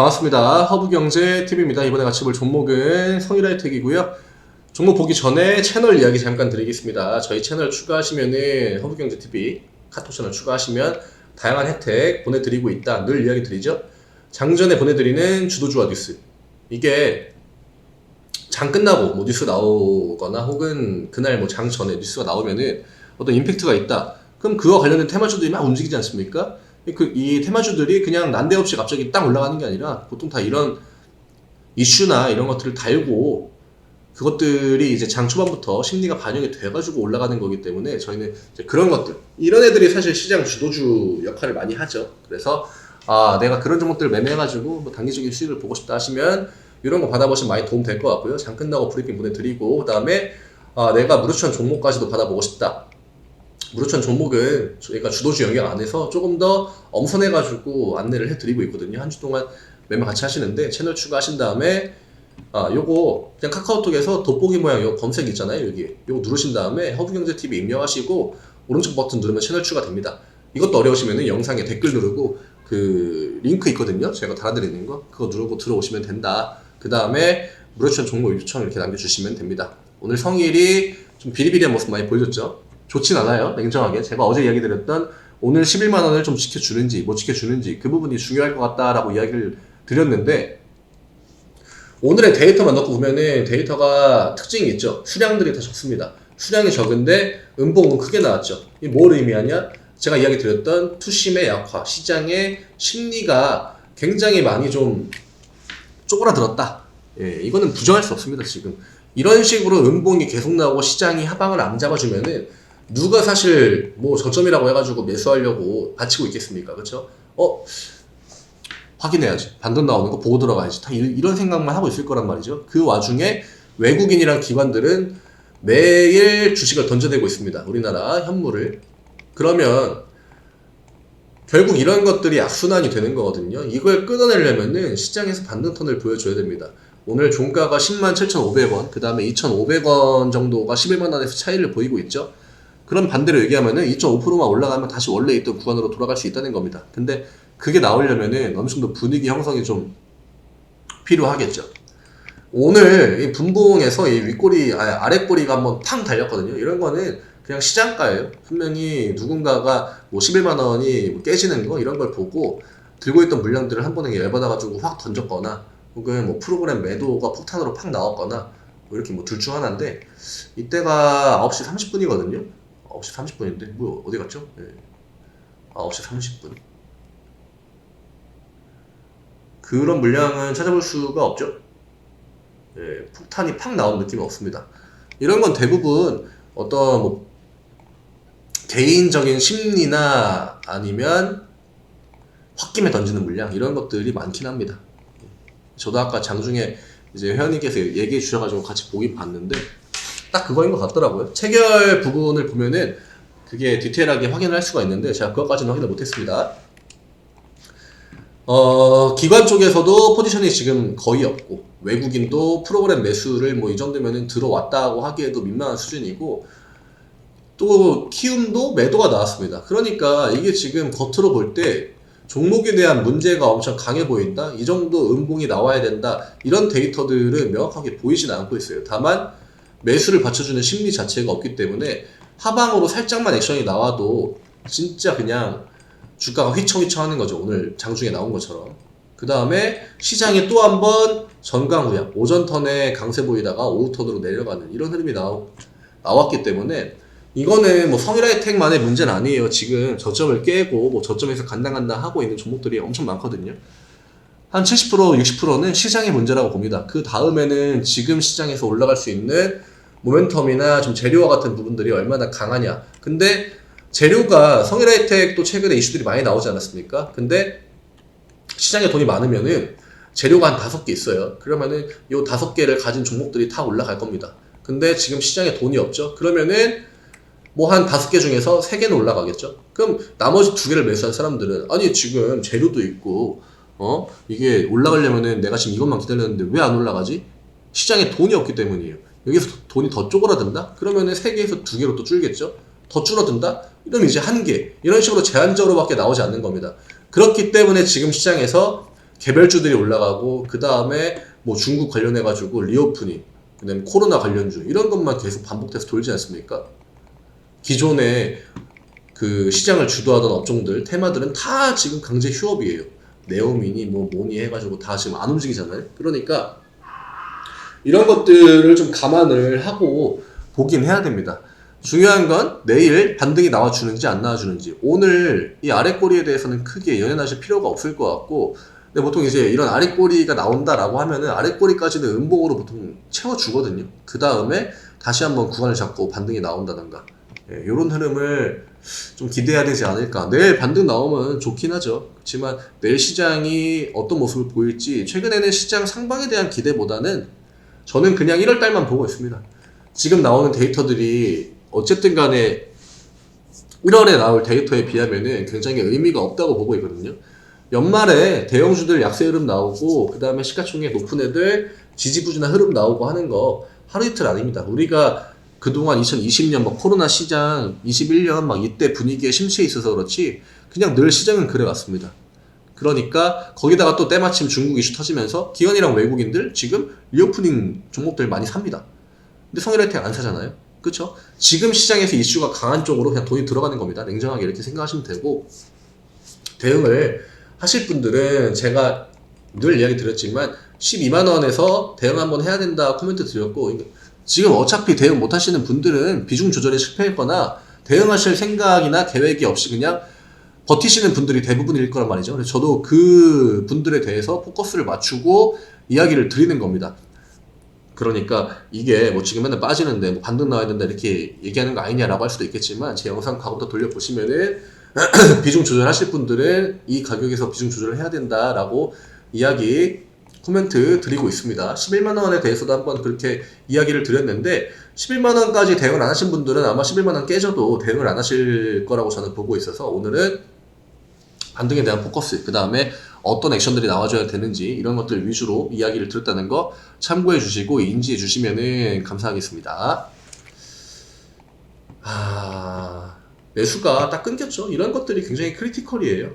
반갑습니다. 허브경제TV입니다. 이번에 같이 볼 종목은 성일하이텍이고요. 종목 보기 전에 채널 이야기 잠깐 드리겠습니다. 저희 채널 추가하시면은 허브경제TV 카톡 채널 추가하시면 다양한 혜택 보내드리고 있다. 늘 이야기 드리죠. 장전에 보내드리는 주도주와 뉴스. 이게 장 끝나고 뭐 뉴스 나오거나 혹은 그날 뭐 장 전에 뉴스가 나오면은 어떤 임팩트가 있다. 그럼 그와 관련된 테마주들이 막 움직이지 않습니까? 이 테마주들이 그냥 난데없이 갑자기 딱 올라가는 게 아니라 보통 다 이런 이슈나 이런 것들을 달고 그것들이 이제 장 초반부터 심리가 반영이 돼가지고 올라가는 거기 때문에 저희는 이제 그런 것들, 이런 애들이 사실 시장 주도주 역할을 많이 하죠. 그래서 내가 그런 종목들을 매매해가지고 뭐 단기적인 수익을 보고 싶다 하시면 이런 거 받아보시면 많이 도움 될 것 같고요. 장 끝나고 브리핑 보내드리고, 그 다음에 내가 무료추천 종목까지도 받아보고 싶다. 무료추천 종목은 저희가 주도주 영역 안에서 조금 더 엄선해가지고 안내를 해드리고 있거든요. 한 주 동안 매매 같이 하시는데 채널 추가하신 다음에 요거 그냥 카카오톡에서 돋보기 모양 요 검색 있잖아요. 여기 요거 누르신 다음에 허브경제TV 입력하시고 오른쪽 버튼 누르면 채널 추가됩니다. 이것도 어려우시면은 영상에 댓글 누르고 그 링크 있거든요. 제가 달아드리는 거 그거 누르고 들어오시면 된다. 그 다음에 무료추천 종목 요청 이렇게 남겨주시면 됩니다. 오늘 성일이 좀 비리비리한 모습 많이 보여줬죠. 좋진 않아요. 냉정하게. 제가 어제 이야기 드렸던 오늘 11만원을 좀 지켜주는지 못 지켜주는지 그 부분이 중요할 것 같다라고 이야기를 드렸는데, 오늘의 데이터만 넣고 보면은 데이터가 특징이 있죠. 수량들이 다 적습니다. 수량이 적은데 음봉은 크게 나왔죠. 이게 뭘 의미하냐? 제가 이야기 드렸던 투심의 약화, 시장의 심리가 굉장히 많이 좀 쪼그라들었다. 예, 이거는 부정할 수 없습니다. 지금 이런 식으로 음봉이 계속 나오고 시장이 하방을 안 잡아주면은 누가 사실 뭐 저점이라고 해가지고 매수하려고 바치고 있겠습니까? 그렇죠? 확인해야지. 반등 나오는 거 보고 들어가야지. 다 이런 생각만 하고 있을 거란 말이죠. 그 와중에 외국인이랑 기관들은 매일 주식을 던져대고 있습니다. 우리나라 현물을. 그러면 결국 이런 것들이 악순환이 되는 거거든요. 이걸 끊어내려면은 시장에서 반등 턴을 보여줘야 됩니다. 오늘 종가가 107,500원, 그 다음에 2,500원 정도가 11만원에서 차이를 보이고 있죠. 그럼 반대로 얘기하면은 2.5%만 올라가면 다시 원래 있던 구간으로 돌아갈 수 있다는 겁니다. 근데 그게 나오려면은 어느 정도 분위기 형성이 좀 필요하겠죠. 오늘 이 분봉에서 이 윗꼬리, 아랫꼬리가 한번 팡 달렸거든요. 이런 거는 그냥 시장가예요. 분명히 누군가가 뭐 11만원이 깨지는 거 이런 걸 보고 들고 있던 물량들을 한 번에 열받아가지고 확 던졌거나 혹은 뭐 프로그램 매도가 폭탄으로 팍 나왔거나 뭐 이렇게 뭐 둘 중 하나인데, 이때가 9시 30분이거든요. 9시 30분인데 뭐야 어디 갔죠? 네. 9시 30분. 그런 물량은 찾아볼 수가 없죠. 예, 폭탄이 팍 나온 느낌은 없습니다. 이런 건 대부분 어떤 뭐 개인적인 심리나 아니면 홧김에 던지는 물량 이런 것들이 많긴 합니다. 저도 아까 장중에 이제 회원님께서 얘기해 주셔가지고 같이 보긴 봤는데 딱 그거인 것 같더라고요. 체결 부분을 보면은 그게 디테일하게 확인을 할 수가 있는데 제가 그것까지는 확인을 못했습니다. 기관 쪽에서도 포지션이 지금 거의 없고 외국인도 프로그램 매수를 뭐 이 정도면은 들어왔다고 하기에도 민망한 수준이고, 또 키움도 매도가 나왔습니다. 그러니까 이게 지금 겉으로 볼 때 종목에 대한 문제가 엄청 강해 보인다, 이 정도 음봉이 나와야 된다, 이런 데이터들은 명확하게 보이지는 않고 있어요. 다만 매수를 받쳐주는 심리 자체가 없기 때문에 하방으로 살짝만 액션이 나와도 진짜 그냥 주가가 휘청휘청 하는 거죠. 오늘 장중에 나온 것처럼. 그 다음에 시장이 또 한 번 전강후약, 오전 턴에 강세 보이다가 오후 턴으로 내려가는 이런 흐름이 나왔기 때문에 이거는 뭐 성일하이텍만의 문제는 아니에요. 지금 저점을 깨고 뭐 저점에서 간당간당 하고 있는 종목들이 엄청 많거든요. 한 70%, 60%는 시장의 문제라고 봅니다. 그 다음에는 지금 시장에서 올라갈 수 있는 모멘텀이나 좀 재료와 같은 부분들이 얼마나 강하냐. 근데 재료가 성일하이텍도 최근에 이슈들이 많이 나오지 않았습니까? 근데 시장에 돈이 많으면은 재료가 한 5개 있어요. 그러면은 이 5개를 가진 종목들이 다 올라갈 겁니다. 근데 지금 시장에 돈이 없죠? 그러면은 뭐 한 5개 중에서 3개는 올라가겠죠? 그럼 나머지 2개를 매수한 사람들은 아니 지금 재료도 있고 이게 올라가려면은 내가 지금 이것만 기다렸는데 왜 안 올라가지? 시장에 돈이 없기 때문이에요. 여기서 돈이 더 쪼그라든다? 그러면은 3개에서 2개로 또 줄겠죠? 더 줄어든다? 이러면 이제 1개. 이런 식으로 제한적으로 밖에 나오지 않는 겁니다. 그렇기 때문에 지금 시장에서 개별주들이 올라가고 그 다음에 뭐 중국 관련해가지고 리오프닝, 그다음에 코로나 관련주 이런 것만 계속 반복돼서 돌지 않습니까? 기존에 그 시장을 주도하던 업종들, 테마들은 다 지금 강제 휴업이에요. 네오미니 뭐 뭐니 해가지고 다 지금 안 움직이잖아요. 그러니까 이런 것들을 좀 감안을 하고 보긴 해야 됩니다. 중요한 건 내일 반등이 나와주는지 안 나와주는지. 오늘 이 아랫꼬리에 대해서는 크게 연연하실 필요가 없을 것 같고, 근데 보통 이제 이런 아랫꼬리가 나온다라고 하면은 아랫꼬리까지는 음봉으로 보통 채워주거든요. 그 다음에 다시 한번 구간을 잡고 반등이 나온다던가. 예, 이런 흐름을 좀 기대해야 되지 않을까. 내일 반등 나오면 좋긴 하죠. 그렇지만 내일 시장이 어떤 모습을 보일지, 최근에는 시장 상방에 대한 기대보다는 저는 그냥 1월달만 보고 있습니다. 지금 나오는 데이터들이 어쨌든 간에 1월에 나올 데이터에 비하면은 굉장히 의미가 없다고 보고 있거든요. 연말에 대형주들 약세 흐름 나오고, 그 다음에 시가총액 높은 애들 지지부진한 흐름 나오고 하는 거 하루 이틀 아닙니다. 우리가 그동안 2020년 막 코로나 시장, 21년 막 이때 분위기에 심취해 있어서 그렇지 그냥 늘 시장은 그래왔습니다. 그러니까 거기다가 또 때마침 중국 이슈 터지면서 기관이랑 외국인들 지금 리오프닝 종목들 많이 삽니다. 근데 성일하이텍 안 사잖아요. 그쵸? 지금 시장에서 이슈가 강한 쪽으로 그냥 돈이 들어가는 겁니다. 냉정하게 이렇게 생각하시면 되고, 대응을 하실 분들은 제가 늘 이야기 드렸지만 12만원에서 대응 한번 해야 된다 코멘트 드렸고, 지금 어차피 대응 못 하시는 분들은 비중 조절에 실패했거나 대응하실 생각이나 계획이 없이 그냥 버티시는 분들이 대부분일 거란 말이죠. 그래서 저도 그 분들에 대해서 포커스를 맞추고 이야기를 드리는 겁니다. 그러니까 이게 뭐 지금 맨날 빠지는데 뭐 반등 나와야 된다 이렇게 얘기하는 거 아니냐라고 할 수도 있겠지만, 제 영상 과거부터 돌려보시면은 비중 조절하실 분들은 이 가격에서 비중 조절을 해야 된다라고 이야기 코멘트 드리고 있습니다. 11만원에 대해서도 한번 그렇게 이야기를 드렸는데, 11만원까지 대응을 안 하신 분들은 아마 11만원 깨져도 대응을 안 하실 거라고 저는 보고 있어서, 오늘은 반등에 대한 포커스, 그 다음에 어떤 액션들이 나와줘야 되는지 이런 것들 위주로 이야기를 드렸다는 거 참고해 주시고 인지해 주시면 감사하겠습니다. 매수가 딱 끊겼죠. 이런 것들이 굉장히 크리티컬이에요,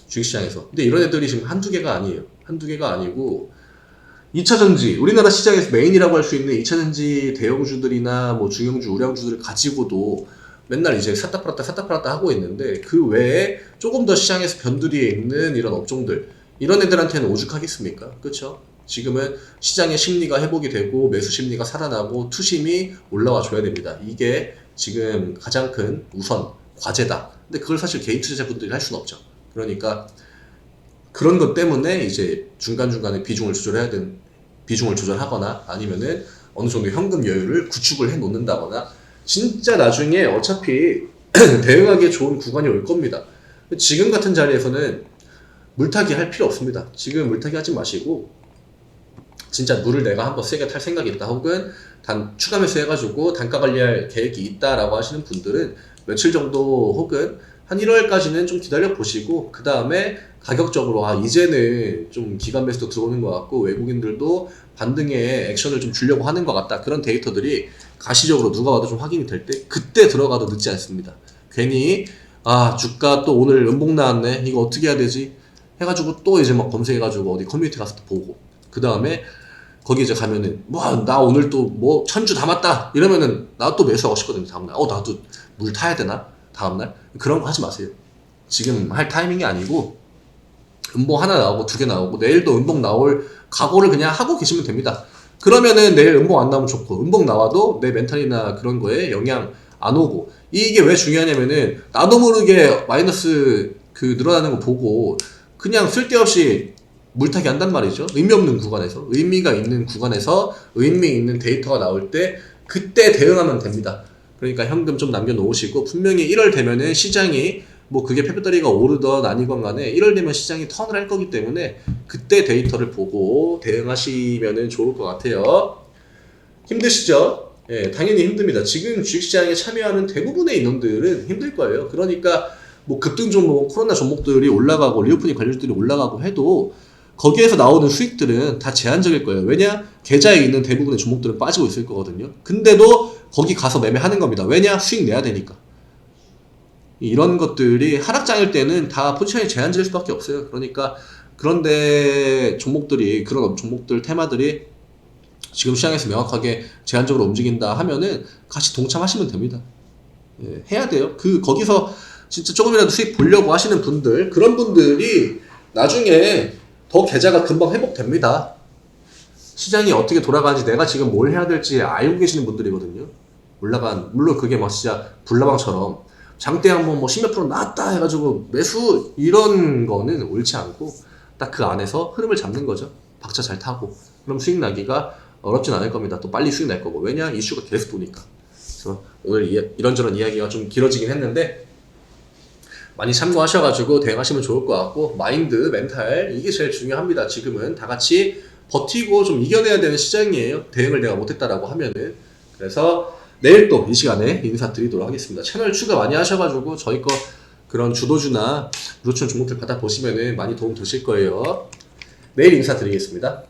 주식시장에서. 근데 이런 애들이 지금 한두 개가 아니에요. 한두 개가 아니고 2차전지, 우리나라 시장에서 메인이라고 할 수 있는 2차전지 대형주들이나 뭐 중형주, 우량주들을 가지고도 맨날 이제 샀다 팔았다 하고 있는데, 그 외에 조금 더 시장에서 변두리에 있는 이런 업종들, 이런 애들한테는 오죽하겠습니까? 그쵸? 지금은 시장의 심리가 회복이 되고 매수 심리가 살아나고 투심이 올라와 줘야 됩니다. 이게 지금 가장 큰 우선 과제다. 근데 그걸 사실 개인 투자자분들이 할 수는 없죠. 그러니까 그런 것 때문에 이제 중간중간에 비중을 조절하거나 아니면은 어느 정도 현금 여유를 구축을 해 놓는다거나, 진짜 나중에 어차피 대응하기에 좋은 구간이 올 겁니다. 지금 같은 자리에서는 물타기 할 필요 없습니다. 지금 물타기 하지 마시고, 진짜 물을 내가 한번 세게 탈 생각이 있다, 혹은 추가 매수 해가지고 단가 관리할 계획이 있다라고 하시는 분들은 며칠 정도 혹은 한 1월까지는 좀 기다려 보시고, 그 다음에 가격적으로 이제는 좀 기관 매수도 들어오는 것 같고 외국인들도 반등에 액션을 좀 주려고 하는 것 같다, 그런 데이터들이 가시적으로 누가 와도 좀 확인이 될 때 그때 들어가도 늦지 않습니다. 괜히 주가 또 오늘 음봉 나왔네, 이거 어떻게 해야 되지 해가지고 또 이제 막 검색해가지고 어디 커뮤니티 가서 또 보고, 그 다음에 거기 이제 가면은 나 오늘 또 뭐 천주 담았다 이러면은 나 또 매수하고 싶거든요. 다음날 나도 물 타야 되나 다음날. 그런 거 하지 마세요. 지금 할 타이밍이 아니고, 음봉 하나 나오고 두 개 나오고 내일도 음봉 나올 각오를 그냥 하고 계시면 됩니다. 그러면은 내일 음봉 안 나오면 좋고, 음봉 나와도 내 멘탈이나 그런 거에 영향 안 오고. 이게 왜 중요하냐면은 나도 모르게 마이너스 늘어나는 거 보고 그냥 쓸데없이 물타기 한단 말이죠. 의미 없는 구간에서. 의미가 있는 구간에서 의미 있는 데이터가 나올 때 그때 대응하면 됩니다. 그러니까 현금 좀 남겨놓으시고, 분명히 1월 되면은 시장이 뭐 그게 페페더리가 오르던 아니건 간에 1월 되면 시장이 턴을 할 거기 때문에 그때 데이터를 보고 대응하시면 좋을 것 같아요. 힘드시죠? 예, 당연히 힘듭니다. 지금 주식시장에 참여하는 대부분의 인원들은 힘들 거예요. 그러니까 뭐 급등 종목, 코로나 종목들이 올라가고 리오프닝 관련주들이 올라가고 해도 거기에서 나오는 수익들은 다 제한적일 거예요. 왜냐? 계좌에 있는 대부분의 종목들은 빠지고 있을 거거든요. 근데도 거기 가서 매매하는 겁니다. 왜냐? 수익 내야 되니까. 이런 것들이 하락장일 때는 다 포지션이 제한적일 수밖에 없어요. 그러니까 그런데 종목들이 그런 종목들 테마들이 지금 시장에서 명확하게 제한적으로 움직인다 하면은 같이 동참하시면 됩니다. 예, 해야 돼요. 거기서 진짜 조금이라도 수익 보려고 하시는 분들, 그런 분들이 나중에 더 계좌가 금방 회복됩니다. 시장이 어떻게 돌아가는지 내가 지금 뭘 해야 될지 알고 계시는 분들이거든요. 물론 그게 막 진짜 불나방처럼 장대 한번 뭐 10몇 프로 나왔다 해가지고 매수 이런 거는 옳지 않고 딱 그 안에서 흐름을 잡는 거죠. 박자 잘 타고. 그럼 수익 나기가 어렵진 않을 겁니다. 또 빨리 수익 날 거고. 왜냐? 이슈가 계속 도니까. 그래서 오늘 이런저런 이야기가 좀 길어지긴 했는데 많이 참고하셔가지고 대응하시면 좋을 것 같고, 마인드, 멘탈 이게 제일 중요합니다. 지금은 다 같이 버티고 좀 이겨내야 되는 시장이에요. 대응을 내가 못했다라고 하면은. 그래서 내일 또 이 시간에 인사드리도록 하겠습니다. 채널 추가 많이 하셔가지고 저희 거 그런 주도주나 무료천 종목들 받아보시면은 많이 도움 되실 거예요. 내일 인사드리겠습니다.